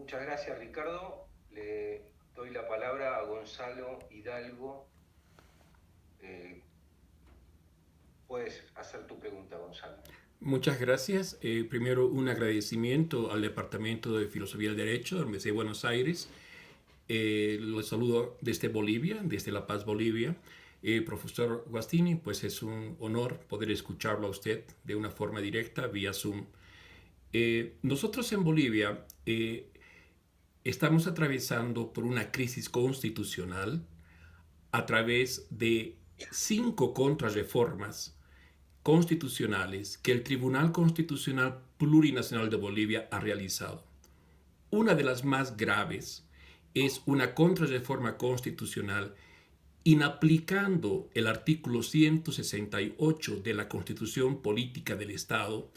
Muchas gracias, Ricardo. Le doy la palabra a Gonzalo Hidalgo. Eh, Puedes hacer tu pregunta, Gonzalo. Muchas gracias. Primero, un agradecimiento al Departamento de Filosofía del Derecho de la Universidad de Buenos Aires. Los saludo desde Bolivia, desde La Paz, Bolivia. Profesor Guastini, pues es un honor poder escucharlo a usted de una forma directa vía Zoom. Nosotros en Bolivia estamos atravesando por una crisis constitucional a través de 5 contrarreformas constitucionales que el Tribunal Constitucional Plurinacional de Bolivia ha realizado. Una de las más graves es una contrarreforma constitucional inaplicando el artículo 168 de la Constitución Política del Estado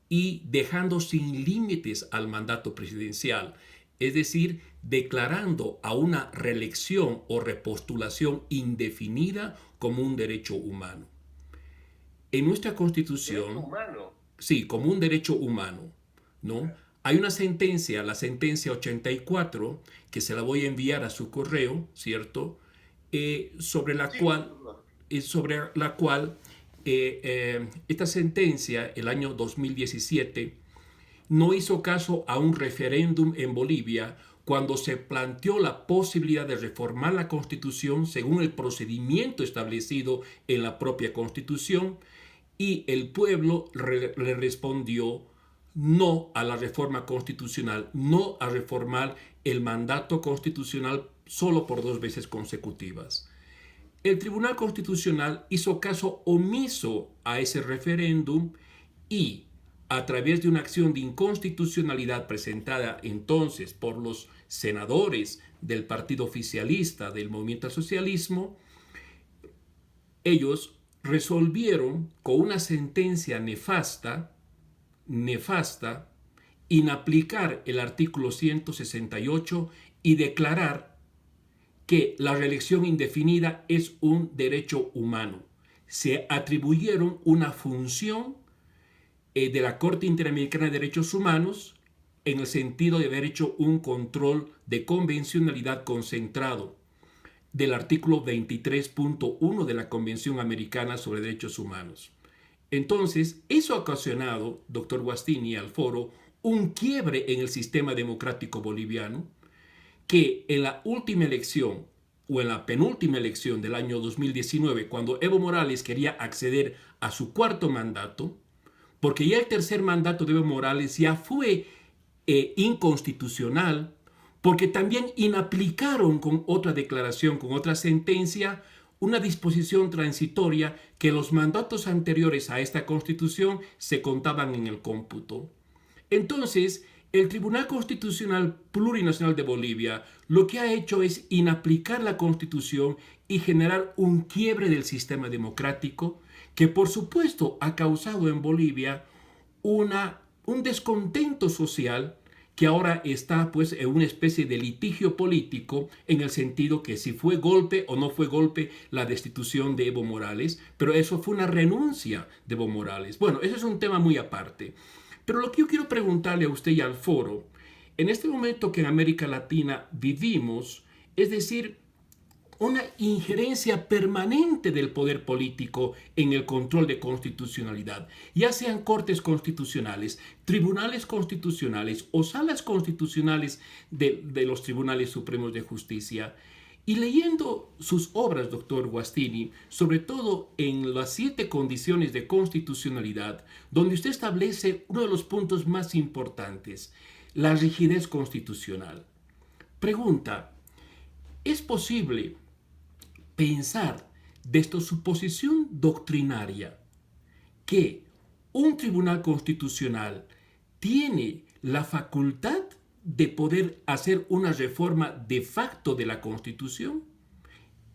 y dejando sin límites al mandato presidencial, es decir, declarando a una reelección o repostulación indefinida como un derecho humano. En nuestra Derecho Constitución, humano. sí, como un derecho humano, ¿no? Hay una sentencia, la sentencia 84, que se la voy a enviar a su correo, ¿cierto? Sobre la Sí, cual, esta sentencia, el año 2017, no hizo caso a un referéndum en Bolivia cuando se planteó la posibilidad de reformar la Constitución según el procedimiento establecido en la propia Constitución, y el pueblo le respondió no a la reforma constitucional, no a reformar el mandato constitucional solo por 2 veces consecutivas. El Tribunal Constitucional hizo caso omiso a ese referéndum y, a través de una acción de inconstitucionalidad presentada entonces por los senadores del partido oficialista del movimiento al socialismo, ellos resolvieron con una sentencia nefasta, inaplicar el artículo 168 y declarar que la reelección indefinida es un derecho humano. Se atribuyeron una función de la Corte Interamericana de Derechos Humanos en el sentido de haber hecho un control de convencionalidad concentrado del artículo 23.1 de la Convención Americana sobre Derechos Humanos. Entonces, eso ha ocasionado, doctor Guastini, al foro, un quiebre en el sistema democrático boliviano, que en la última elección o en la penúltima elección del año 2019, cuando Evo Morales quería acceder a su 4.º mandato, porque ya el tercer mandato de Evo Morales ya fue inconstitucional, porque también inaplicaron con otra declaración, con otra sentencia, una disposición transitoria que los mandatos anteriores a esta constitución se contaban en el cómputo. Entonces, el Tribunal Constitucional Plurinacional de Bolivia lo que ha hecho es inaplicar la Constitución y generar un quiebre del sistema democrático que por supuesto ha causado en Bolivia un descontento social que ahora está pues en una especie de litigio político en el sentido que si fue golpe o no fue golpe la destitución de Evo Morales, pero eso fue una renuncia de Evo Morales. Bueno, eso es un tema muy aparte. Pero lo que yo quiero preguntarle a usted y al foro, en este momento que en América Latina vivimos, es decir, una injerencia permanente del poder político en el control de constitucionalidad, ya sean cortes constitucionales, tribunales constitucionales o salas constitucionales de los tribunales supremos de justicia. Y leyendo sus obras, doctor Guastini, sobre todo en las 7 condiciones de constitucionalidad, donde usted establece uno de los puntos más importantes, la rigidez constitucional. Pregunta, ¿es posible pensar desde su posición doctrinaria que un tribunal constitucional tiene la facultad de poder hacer una reforma de facto de la Constitución?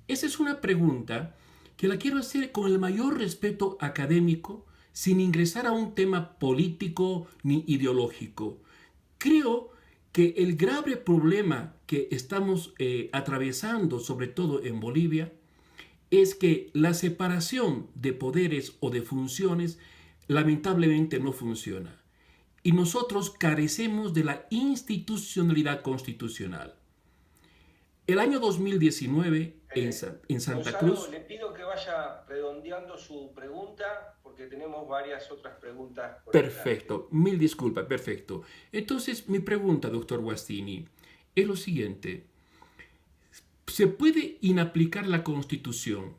Esa es una pregunta que la quiero hacer con el mayor respeto académico, sin ingresar a un tema político ni ideológico. Creo que el grave problema que estamos atravesando, sobre todo en Bolivia, es que la separación de poderes o de funciones lamentablemente no funciona. y nosotros carecemos de la institucionalidad constitucional. El año 2019 en Santa Gonzalo, Cruz... le pido que vaya redondeando su pregunta porque tenemos varias otras preguntas por Perfecto, mil disculpas, perfecto. Entonces, mi pregunta, doctor Guastini, es lo siguiente. ¿Se puede inaplicar la Constitución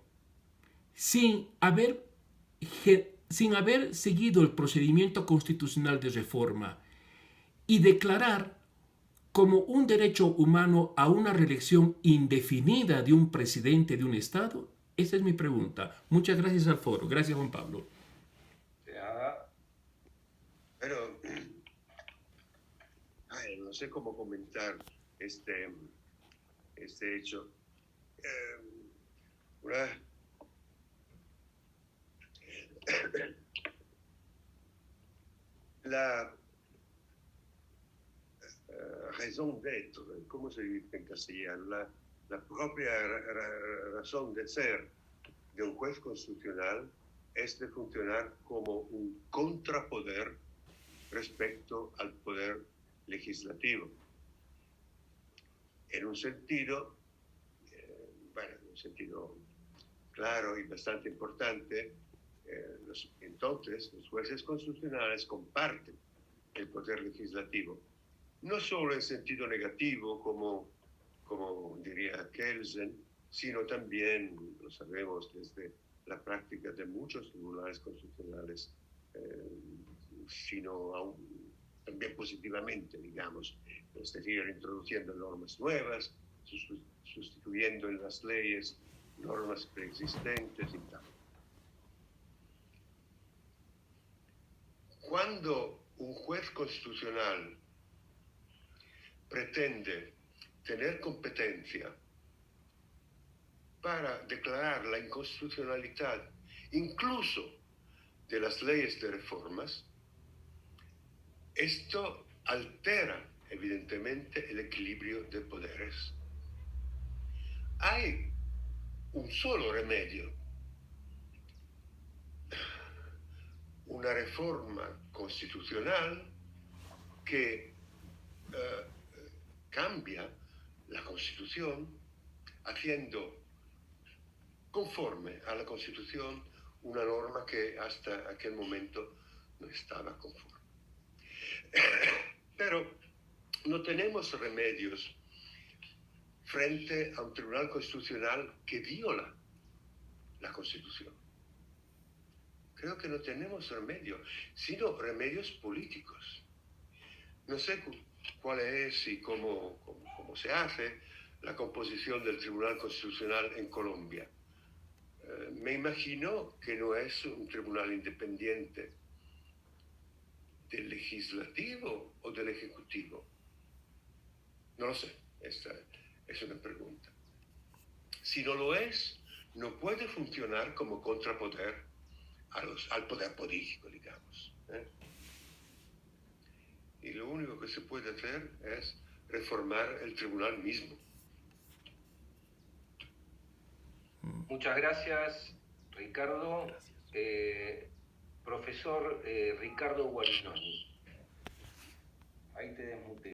sin haber, sin haber seguido el procedimiento constitucional de reforma y declarar como un derecho humano a una reelección indefinida de un presidente de un Estado? Esa es mi pregunta. Muchas gracias al foro. Gracias, Juan Pablo. Pero no sé cómo comentar este hecho. La raison d'être, ¿cómo se dice en castellano? La propia razón de ser de un juez constitucional es de funcionar como un contrapoder respecto al poder legislativo. En un sentido, en un sentido claro y bastante importante, entonces los jueces constitucionales comparten el poder legislativo, no solo en sentido negativo, como diría Kelsen, sino también, lo sabemos desde la práctica de muchos tribunales constitucionales, sino aún también positivamente, digamos, es decir, introduciendo normas nuevas, sustituyendo en las leyes normas preexistentes y tal. Cuando un juez constitucional pretende tener competencia para declarar la inconstitucionalidad incluso de las leyes de reformas, esto altera evidentemente el equilibrio de poderes. Hay un solo remedio: una reforma constitucional que cambia la Constitución, haciendo conforme a la Constitución una norma que hasta aquel momento no estaba conforme. Pero no tenemos remedios frente a un tribunal constitucional que viola la Constitución. Creo que no tenemos remedio, sino remedios políticos. No sé cuál es y cómo se hace la composición del Tribunal Constitucional en Colombia. Me imagino que no es un tribunal independiente del legislativo o del ejecutivo. No lo sé, esta es una pregunta. Si no lo es, no puede funcionar como contrapoder al poder político, digamos. Y lo único que se puede hacer es reformar el tribunal mismo. Muchas gracias, Ricardo. Profesor Ricardo Guarinoni. Ahí te desmuteo.